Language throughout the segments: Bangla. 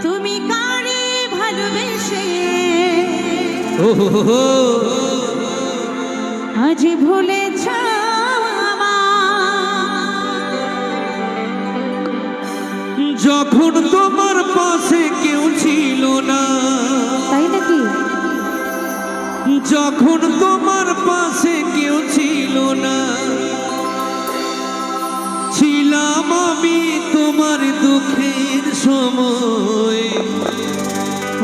তুমি কারে ভালোবেসে আজ ভুলেছ যখন তোমার পাশে কেউ ছিল না, তাই নাকি? যখন তোমার পাশে কেউ ছিল না, ছিলাম আমি তোমার দুঃখের সময়।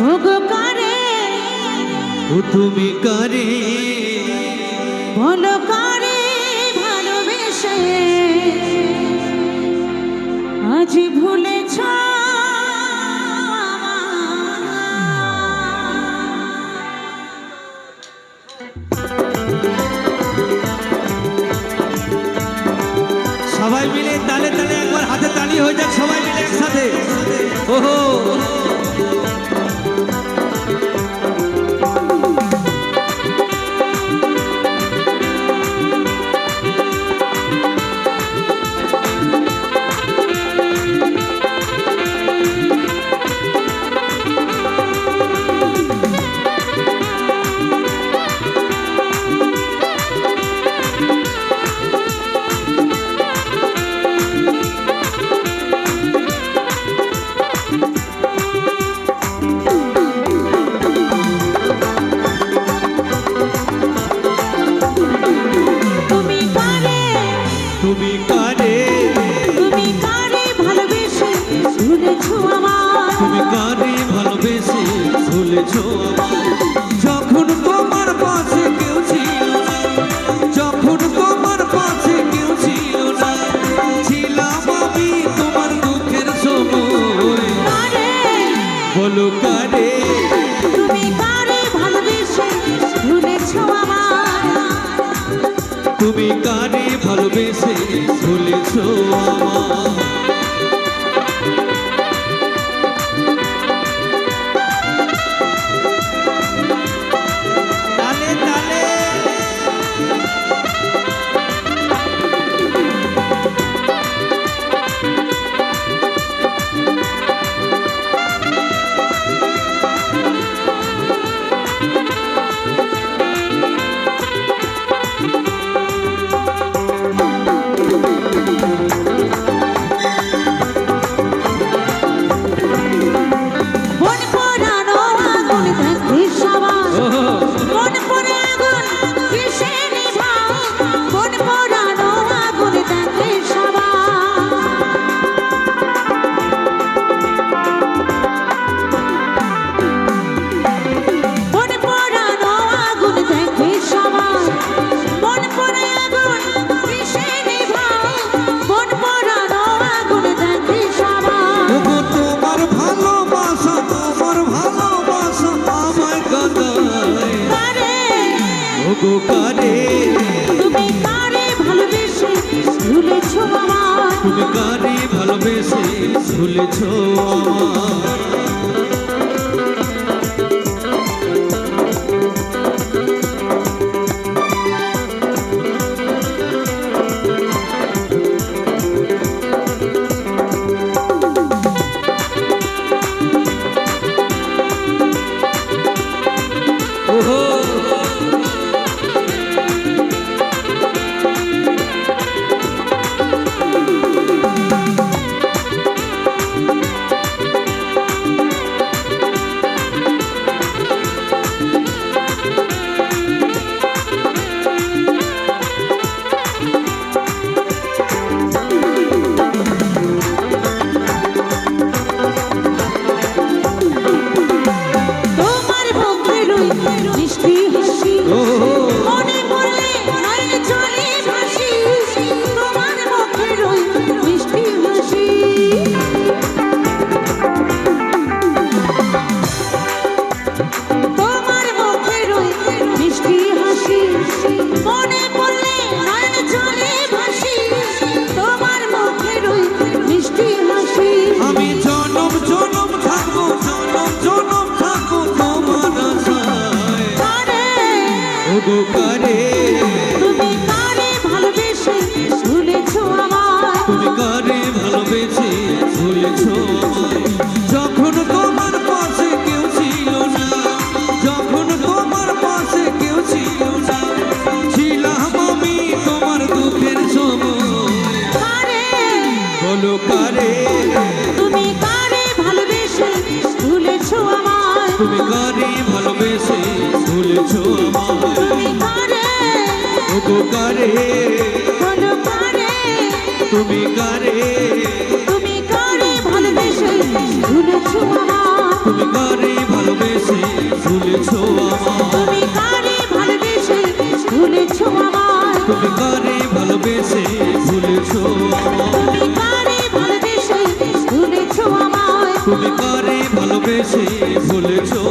ও গো কারে, ও তুমি কারে, বলো কারে ভালোবেসে আজ ভুলেছ সবাই মিলে তালে তালে একবার হাতে তালি হয়ে যাক, সবাই মিলে একসাথে। ওহো তুমি কারে, তুমি কারে ভালোবেসে ভুলেছ আমায়। তুমি কারে ভালোবেসে ভুলেছ আমায়। যখন তোমার পাশে কেউ ছিল না, যখন তোমার পাশে কেউ ছিল না, ছিলাম আমি তোমার দুঃখের সময়। কারে, বলো কারে, তুমি কারে ভালোবেসে ভুলেছ আমায়। তুমি কারে ভালোবেসে ভুলেছ আমায়। তালে তালে মন পোড়ানো আগুন দেখে সবাই, মন পোড়ে আগুন কিসে নিভাও। মন পোড়ানো আগুন দেখে সবাই, মন পোড়ানো আগুন দেখে সবাই, মন পোড়ে আগুন কিসে নিভাও। মন পোড়ানো আগুন দেখে সবাই, ওগো তোমার ভালোবাসা, তোমার ভালোবাসা আমায় কাঁদায়। কারে, ওগো কারে, তুমি কারে ভালোবেসে ভুলেছ আমায়। তুমি কারে ভালোবেসে ভুলেছ আমায়। ওহো তোমার মুখের ওই মিষ্টি হাসি ওহো মনে পড়লে নয়ন জলে ভাসি। তোমার মুখের ওই মিষ্টি হাসি, তোমার মুখের ওই মিষ্টি হাসি মনে পড়লে নয়ন জলে ভাসি। তোমার মুখের ওই মিষ্টি হাসি, আমি জনম জনম থাকবো, জনম জনম থাকবো তোমার আশায়। কারে, ওগো কারে, তুমি কারে ভালোবেসে ভুলেছ আমায়। তুমি কারে ভালোবেসে ভুলেছ আমায়। যখন তোমার তুমি কারে ভালোবেসে ভুলেছো আমায় তুমি কারে ভালোবেসে ভুলেছো আমায় তুমি কারে ওগো কারে বলো কারে তুমি কারে তুমি কারে ভালোবেসে ভুলেছো আমায় তুমি কারে ভালোবেসে ভুলেছো আমায় তুমি কারে ভালোবেসে ভুলেছো আমায় তুমি কারে ভালোবেসে ভুলেছো আমায় তুমি কারে ভালোবেসে ভুলেছো আমায় তুমি কারে ভালোবেসে ভুলেছো